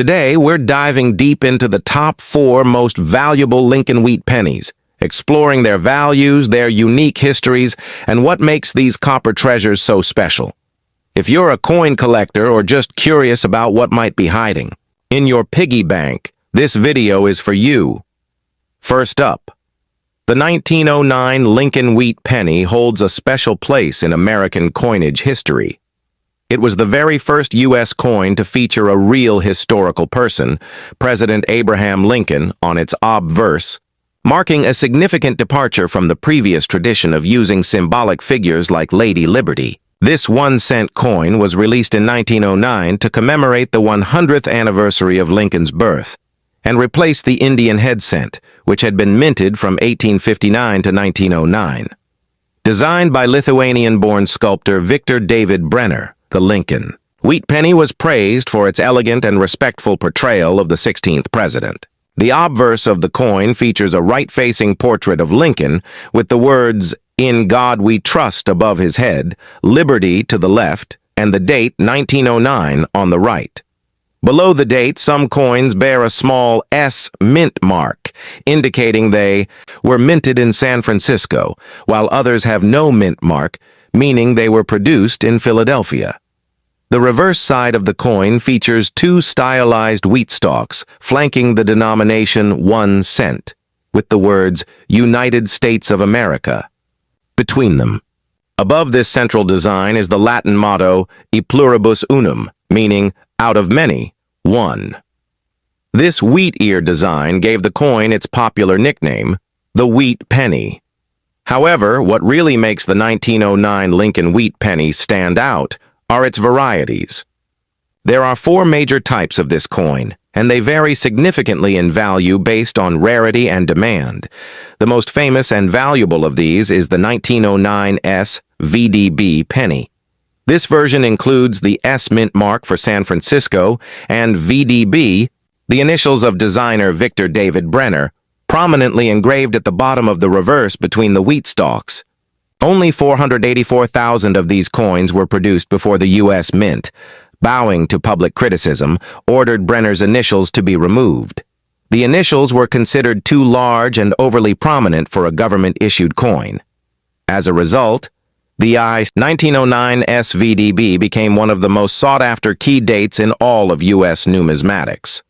Today, we're diving deep into the top 4 most valuable Lincoln wheat pennies, exploring their values, their unique histories, and what makes these copper treasures so special. If you're a coin collector or just curious about what might be hiding in your piggy bank, this video is for you. First up, the 1909 Lincoln wheat penny holds a special place in American coinage history. It was the very first U.S. coin to feature a real historical person, President Abraham Lincoln, on its obverse, marking a significant departure from the previous tradition of using symbolic figures like Lady Liberty. This 1-cent coin was released in 1909 to commemorate the 100th anniversary of Lincoln's birth, and replaced the Indian head cent, which had been minted from 1859 to 1909. Designed by Lithuanian-born sculptor Victor David Brenner, the Lincoln wheat penny was praised for its elegant and respectful portrayal of the 16th president. The obverse of the coin features a right-facing portrait of Lincoln with the words, "In God We Trust" above his head, "Liberty" to the left, and the date 1909 on the right. Below the date, some coins bear a small S mint mark, indicating they were minted in San Francisco, while others have no mint mark, meaning they were produced in Philadelphia. The reverse side of the coin features 2 stylized wheat stalks flanking the denomination 1 cent, with the words United States of America between them. Above this central design is the Latin motto E pluribus unum, meaning out of many, one. This wheat ear design gave the coin its popular nickname, the wheat penny. However, what really makes the 1909 Lincoln wheat penny stand out are its varieties. There are 4 major types of this coin, and they vary significantly in value based on rarity and demand. The most famous and valuable of these is the 1909 S VDB penny. This version includes the S mint mark for San Francisco and VDB, the initials of designer Victor David Brenner, prominently engraved at the bottom of the reverse between the wheat stalks. Only 484,000 of these coins were produced before the U.S. Mint, bowing to public criticism, ordered Brenner's initials to be removed. The initials were considered too large and overly prominent for a government-issued coin. As a result, the 1909 SVDB became one of the most sought-after key dates in all of U.S. numismatics.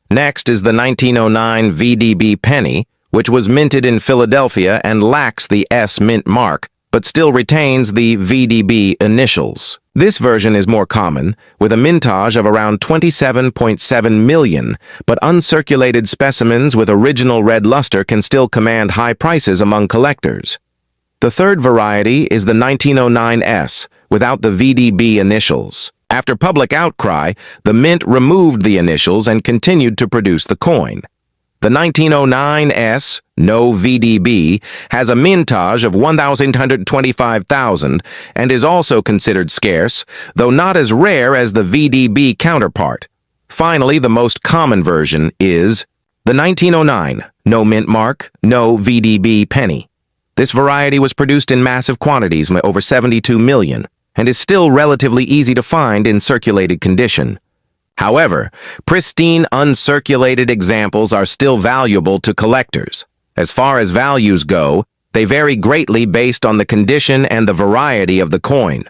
Next is the 1909 VDB penny, which was minted in Philadelphia and lacks the S mint mark, but still retains the VDB initials. This version is more common, with a mintage of around 27.7 million, but uncirculated specimens with original red luster can still command high prices among collectors. The third variety is the 1909 S, without the VDB initials. After public outcry, the mint removed the initials and continued to produce the coin. The 1909 S, no VDB, has a mintage of 1,125,000 and is also considered scarce, though not as rare as the VDB counterpart. Finally, the most common version is the 1909, no mint mark, no VDB penny. This variety was produced in massive quantities, over 72 million, and is still relatively easy to find in circulated condition. However, pristine, uncirculated examples are still valuable to collectors. As far as values go, they vary greatly based on the condition and the variety of the coin.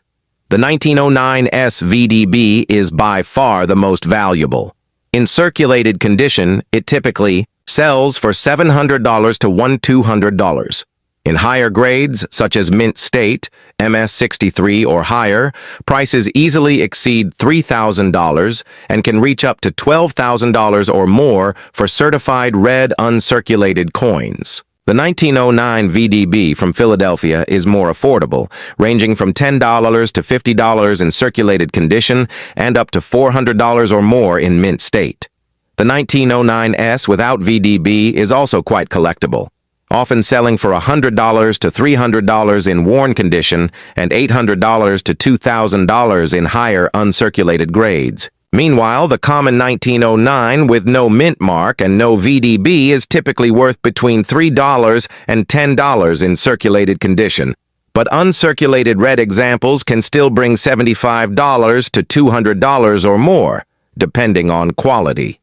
The 1909 SVDB is by far the most valuable. In circulated condition, it typically sells for $700 to $1,200. In higher grades, such as Mint State, MS63 or higher, prices easily exceed $3,000 and can reach up to $12,000 or more for certified red uncirculated coins. The 1909 VDB from Philadelphia is more affordable, ranging from $10 to $50 in circulated condition and up to $400 or more in Mint State. The 1909 S without VDB is also quite collectible, often selling for $100 to $300 in worn condition and $800 to $2,000 in higher uncirculated grades. Meanwhile, the common 1909 with no mint mark and no VDB is typically worth between $3 and $10 in circulated condition, but uncirculated red examples can still bring $75 to $200 or more, depending on quality.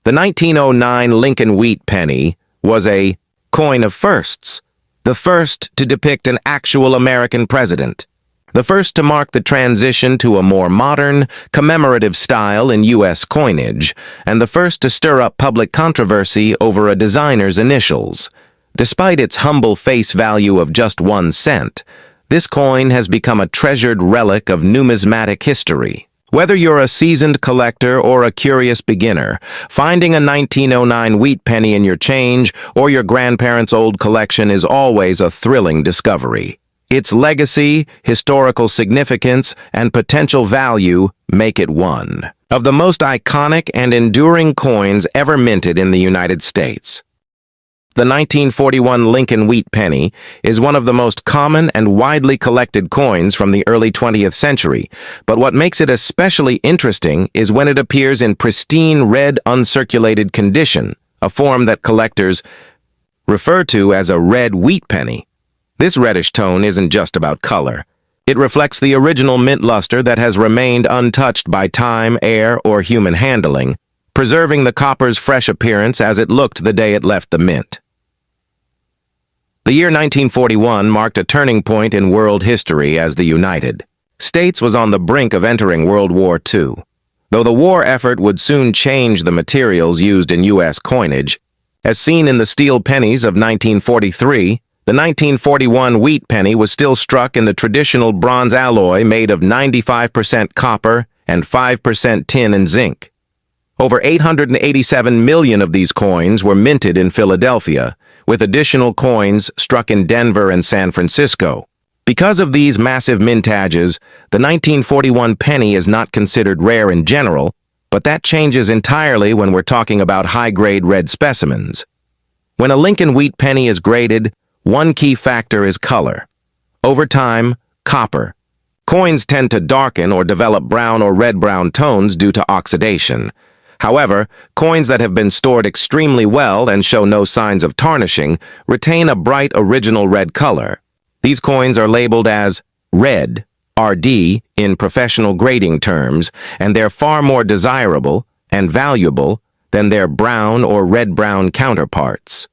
The 1909 Lincoln wheat penny was a coin of firsts, the first to depict an actual American president, the first to mark the transition to a more modern, commemorative style in U.S. coinage, and the first to stir up public controversy over a designer's initials. Despite its humble face value of just 1 cent, this coin has become a treasured relic of numismatic history. Whether you're a seasoned collector or a curious beginner, finding a 1909 wheat penny in your change or your grandparents' old collection is always a thrilling discovery. Its legacy, historical significance, and potential value make it one of the most iconic and enduring coins ever minted in the United States. The 1941 Lincoln wheat penny is one of the most common and widely collected coins from the early 20th century, but what makes it especially interesting is when it appears in pristine red uncirculated condition, a form that collectors refer to as a red wheat penny. This reddish tone isn't just about color. It reflects the original mint luster that has remained untouched by time, air, or human handling, preserving the copper's fresh appearance as it looked the day it left the mint. The year 1941 marked a turning point in world history as the United States was on the brink of entering World War II. Though the war effort would soon change the materials used in U.S. coinage, as seen in the steel pennies of 1943, the 1941 wheat penny was still struck in the traditional bronze alloy made of 95% copper and 5% tin and zinc. Over 887 million of these coins were minted in Philadelphia, with additional coins struck in Denver and San Francisco. Because of these massive mintages, the 1941 penny is not considered rare in general, but that changes entirely when we're talking about high-grade red specimens. When a Lincoln wheat penny is graded, one key factor is color. Over time, copper. Coins tend to darken or develop brown or red-brown tones due to oxidation. However, coins that have been stored extremely well and show no signs of tarnishing retain a bright original red color. These coins are labeled as red, RD, in professional grading terms, and they're far more desirable and valuable than their brown or red-brown counterparts.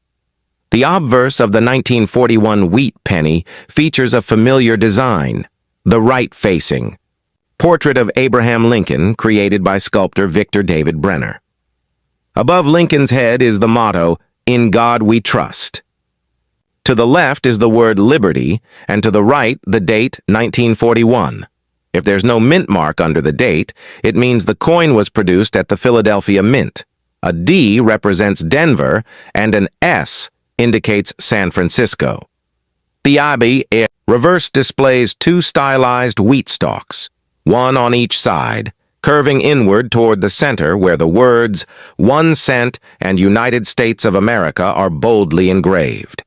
The obverse of the 1941 wheat penny features a familiar design, the right-facing portrait of Abraham Lincoln, created by sculptor Victor David Brenner. Above Lincoln's head is the motto, "In God We Trust." To the left is the word liberty, and to the right, the date 1941. If there's no mint mark under the date, it means the coin was produced at the Philadelphia Mint. A D represents Denver, and an S indicates San Francisco. The IB reverse displays 2 stylized wheat stalks, one on each side, curving inward toward the center where the words 1 cent and United States of America are boldly engraved.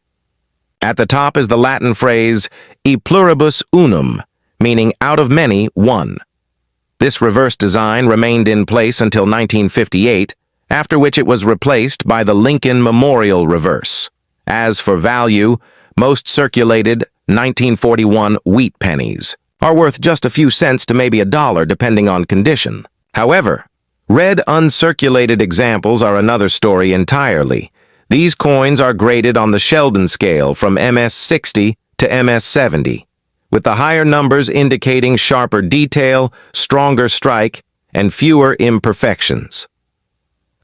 At the top is the Latin phrase e pluribus unum, meaning out of many, one. This reverse design remained in place until 1958, after which it was replaced by the Lincoln Memorial reverse. As for value, most circulated 1941 wheat pennies are worth just a few cents to maybe $1 depending on condition. However, red uncirculated examples are another story entirely. These coins are graded on the Sheldon scale from MS60 to MS70, with the higher numbers indicating sharper detail, stronger strike, and fewer imperfections.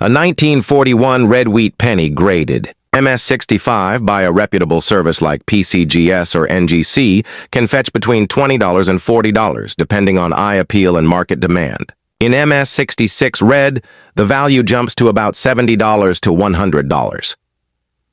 A 1941 red wheat penny graded MS65 by a reputable service like PCGS or NGC can fetch between $20 and $40, depending on eye appeal and market demand. In MS66 red, the value jumps to about $70 to $100.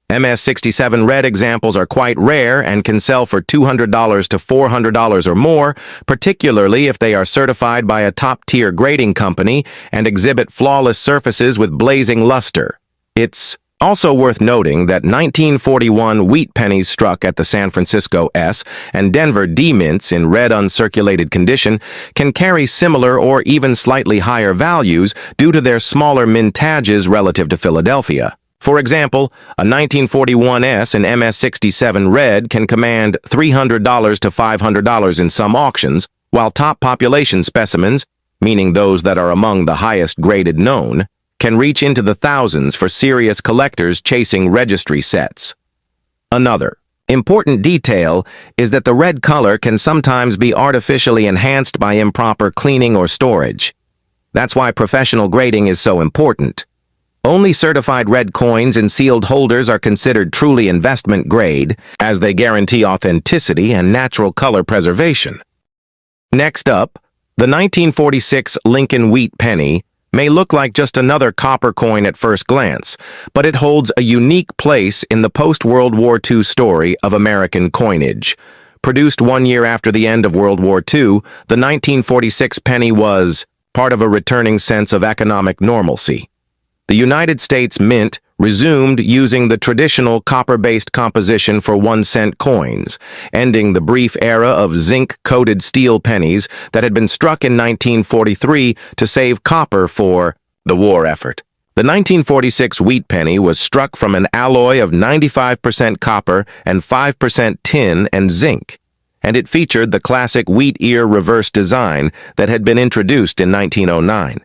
MS67 red examples are quite rare and can sell for $200 to $400 or more, particularly if they are certified by a top-tier grading company and exhibit flawless surfaces with blazing luster. It's also worth noting that 1941 wheat pennies struck at the San Francisco S and Denver D mints in red uncirculated condition can carry similar or even slightly higher values due to their smaller mintages relative to Philadelphia. For example, a 1941 S in MS67 red can command $300 to $500 in some auctions, while top population specimens meaning those that are among the highest graded known, can reach into the thousands for serious collectors chasing registry sets. Another important detail is that the red color can sometimes be artificially enhanced by improper cleaning or storage. That's why professional grading is so important. Only certified red coins in sealed holders are considered truly investment grade, as they guarantee authenticity and natural color preservation. Next up, the 1946 Lincoln Wheat penny may look like just another copper coin at first glance, but it holds a unique place in the post-World War II story of American coinage. Produced 1 year after the end of World War II, the 1946 penny was part of a returning sense of economic normalcy. The United States Mint resumed using the traditional copper-based composition for 1-cent coins, ending the brief era of zinc-coated steel pennies that had been struck in 1943 to save copper for the war effort. The 1946 wheat penny was struck from an alloy of 95% copper and 5% tin and zinc, and it featured the classic wheat ear reverse design that had been introduced in 1909.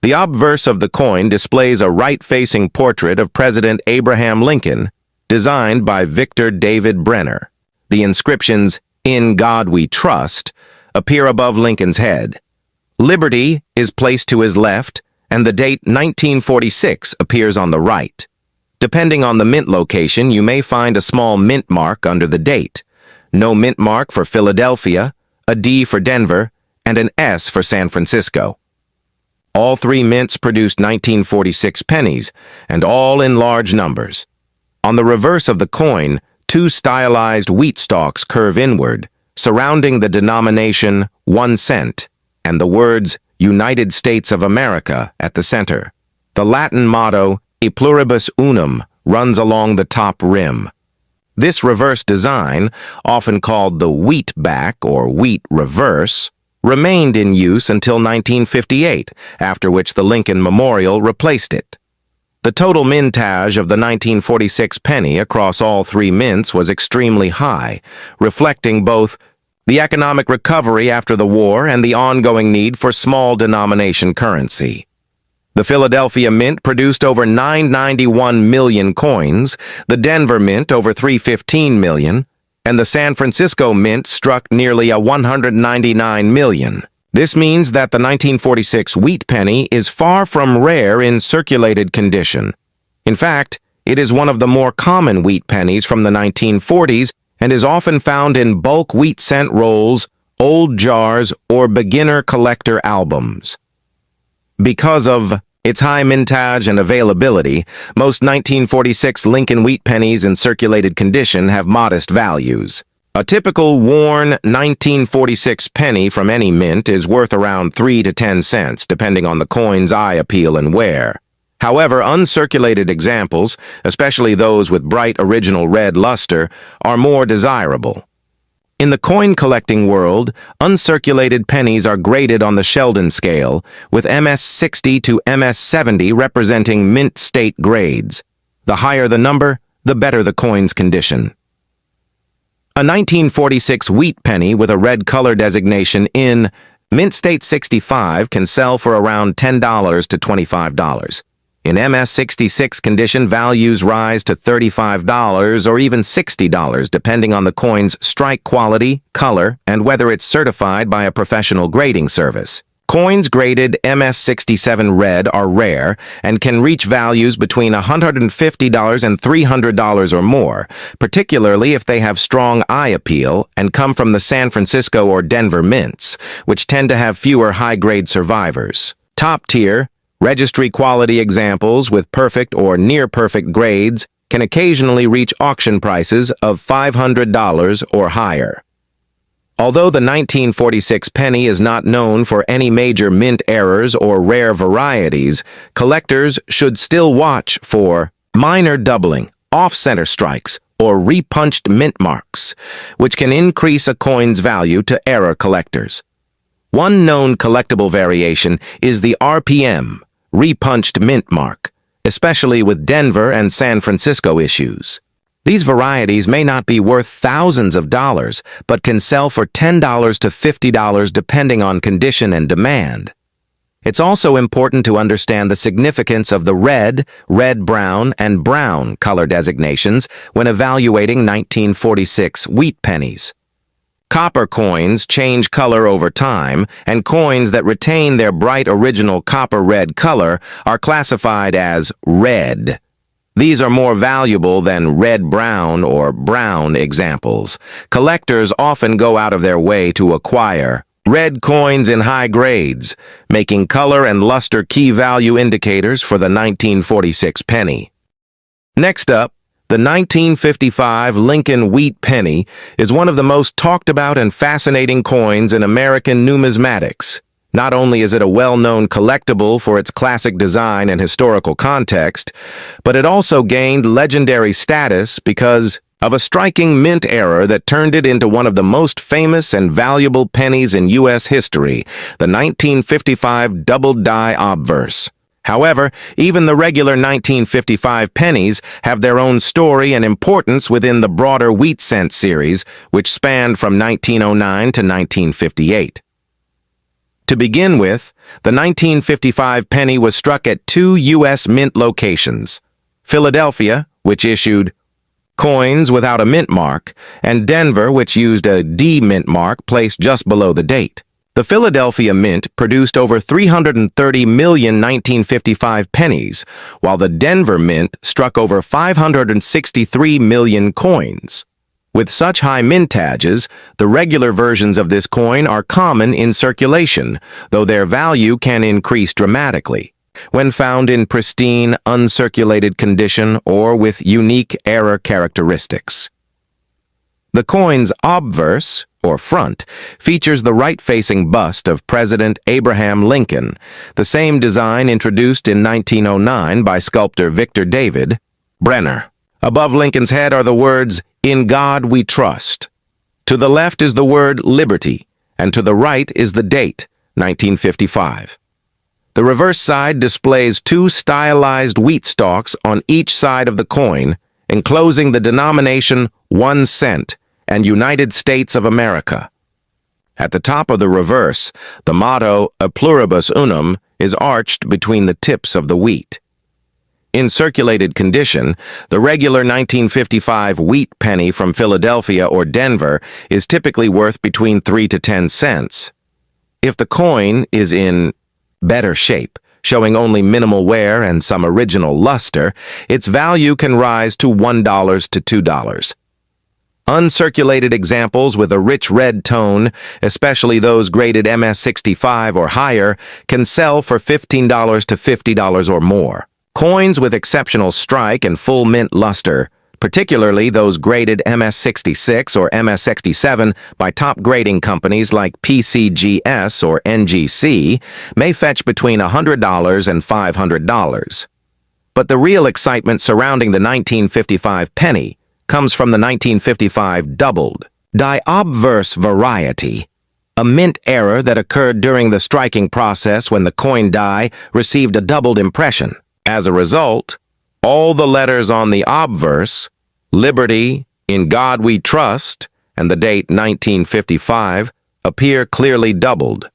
The obverse of the coin displays a right-facing portrait of President Abraham Lincoln, designed by Victor David Brenner. The inscriptions, "In God We Trust," appear above Lincoln's head. Liberty is placed to his left, and the date 1946 appears on the right. Depending on the mint location, you may find a small mint mark under the date. No mint mark for Philadelphia, a D for Denver, and an S for San Francisco. All three mints produced 1946 pennies, and all in large numbers. On the reverse of the coin, two stylized wheat stalks curve inward, surrounding the denomination 1 cent, and the words United States of America at the center. The Latin motto, E pluribus unum, runs along the top rim. This reverse design, often called the wheat back or wheat reverse, remained in use until 1958, after which the Lincoln Memorial replaced it. The total mintage of the 1946 penny across all three mints was extremely high, reflecting both the economic recovery after the war and the ongoing need for small denomination currency. The Philadelphia Mint produced over 991 million coins, the Denver Mint over 315 million, and the San Francisco Mint struck nearly a 199 million. This means that the 1946 wheat penny is far from rare in circulated condition. In fact, it is one of the more common wheat pennies from the 1940s and is often found in bulk wheat cent rolls, old jars, or beginner collector albums. Because of its high mintage and availability, most 1946 Lincoln wheat pennies in circulated condition have modest values. A typical worn 1946 penny from any mint is worth around 3 to 10 cents, depending on the coin's eye appeal and wear. However, uncirculated examples, especially those with bright original red luster, are more desirable. In the coin collecting world, uncirculated pennies are graded on the Sheldon scale, with MS-60 to MS-70 representing mint state grades. The higher the number, the better the coin's condition. A 1946 wheat penny with a red color designation in Mint State 65 can sell for around $10 to $25. In MS-66 condition, values rise to $35 or even $60 depending on the coin's strike quality, color, and whether it's certified by a professional grading service. Coins graded MS-67 red are rare and can reach values between $150 and $300 or more, particularly if they have strong eye appeal and come from the San Francisco or Denver mints, which tend to have fewer high-grade survivors. Top-tier, registry-quality examples with perfect or near-perfect grades can occasionally reach auction prices of $500 or higher. Although the 1946 penny is not known for any major mint errors or rare varieties, collectors should still watch for minor doubling, off-center strikes, or repunched mint marks, which can increase a coin's value to error collectors. One known collectible variation is the RPM, repunched mint mark, especially with Denver and San Francisco issues. These varieties may not be worth thousands of dollars, but can sell for $10 to $50 depending on condition and demand. It's also important to understand the significance of the red, red-brown, and brown color designations when evaluating 1946 wheat pennies. Copper coins change color over time, and coins that retain their bright original copper red color are classified as red. These are more valuable than red-brown or brown examples. Collectors often go out of their way to acquire red coins in high grades, making color and luster key value indicators for the 1946 penny. Next up, the 1955 Lincoln wheat penny is one of the most talked about and fascinating coins in American numismatics. Not only is it a well-known collectible for its classic design and historical context, but it also gained legendary status because of a striking mint error that turned it into one of the most famous and valuable pennies in U.S. history, the 1955 double-die obverse. However, even the regular 1955 pennies have their own story and importance within the broader wheat cent series, which spanned from 1909 to 1958. To begin with, the 1955 penny was struck at two U.S. mint locations: Philadelphia, which issued coins without a mint mark, and Denver, which used a D mint mark placed just below the date. The Philadelphia Mint produced over 330 million 1955 pennies, while the Denver Mint struck over 563 million coins. With such high mintages, the regular versions of this coin are common in circulation, though their value can increase dramatically when found in pristine, uncirculated condition or with unique error characteristics. The coin's obverse, or front, features the right-facing bust of President Abraham Lincoln, the same design introduced in 1909 by sculptor Victor David Brenner. Above Lincoln's head are the words, "In God We Trust." To the left is the word liberty, and to the right is the date, 1955. The reverse side displays two stylized wheat stalks on each side of the coin, enclosing the denomination 1 cent and United States of America. At the top of the reverse, the motto "A pluribus unum" is arched between the tips of the wheat. In circulated condition, the regular 1955 wheat penny from Philadelphia or Denver is typically worth between 3 to 10 cents. If the coin is in better shape, showing only minimal wear and some original luster, its value can rise to $1 to $2. Uncirculated examples with a rich red tone, especially those graded MS-65 or higher, can sell for $15 to $50 or more. Coins with exceptional strike and full mint luster, particularly those graded MS-66 or MS-67 by top grading companies like PCGS or NGC, may fetch between $100 and $500. But the real excitement surrounding the 1955 penny comes from the 1955 doubled die obverse variety, a mint error that occurred during the striking process when the coin die received a doubled impression. As a result, all the letters on the obverse, Liberty, In God We Trust, and the date 1955, appear clearly doubled.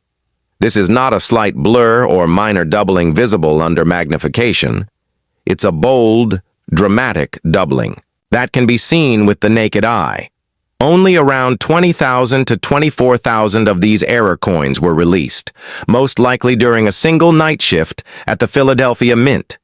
This is not a slight blur or minor doubling visible under magnification. It's a bold, dramatic doubling that can be seen with the naked eye. Only around 20,000 to 24,000 of these error coins were released, most likely during a single night shift at the Philadelphia Mint.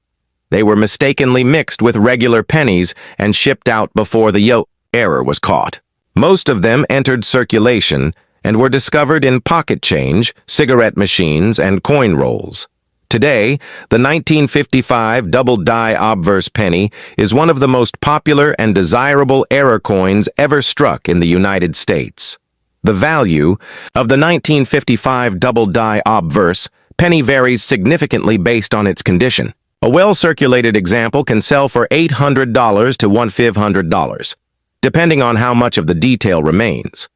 They were mistakenly mixed with regular pennies and shipped out before the error was caught. Most of them entered circulation and were discovered in pocket change, cigarette machines, and coin rolls. Today, the 1955 double die obverse penny is one of the most popular and desirable error coins ever struck in the United States. The value of the 1955 double die obverse penny varies significantly based on its condition. A well-circulated example can sell for $800 to $1,500, depending on how much of the detail remains.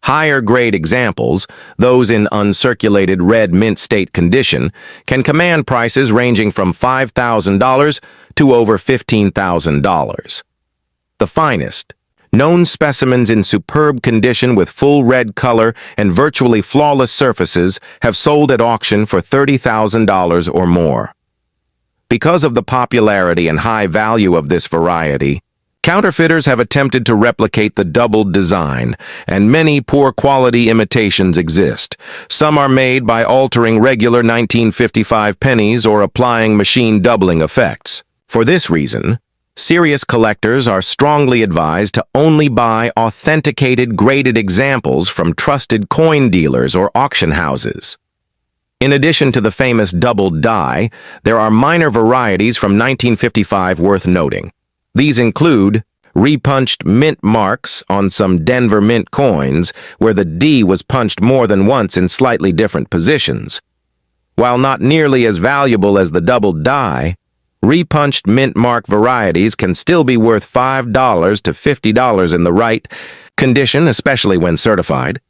Higher-grade examples, those in uncirculated red mint state condition, can command prices ranging from $5,000 to over $15,000. The finest, known specimens in superb condition with full red color and virtually flawless surfaces have sold at auction for $30,000 or more. Because of the popularity and high value of this variety, counterfeiters have attempted to replicate the doubled design, and many poor-quality imitations exist. Some are made by altering regular 1955 pennies or applying machine doubling effects. For this reason, serious collectors are strongly advised to only buy authenticated graded examples from trusted coin dealers or auction houses. In addition to the famous doubled die, there are minor varieties from 1955 worth noting. These include repunched mint marks on some Denver Mint coins, where the D was punched more than once in slightly different positions. While not nearly as valuable as the doubled die, repunched mint mark varieties can still be worth $5 to $50 in the right condition, especially when certified.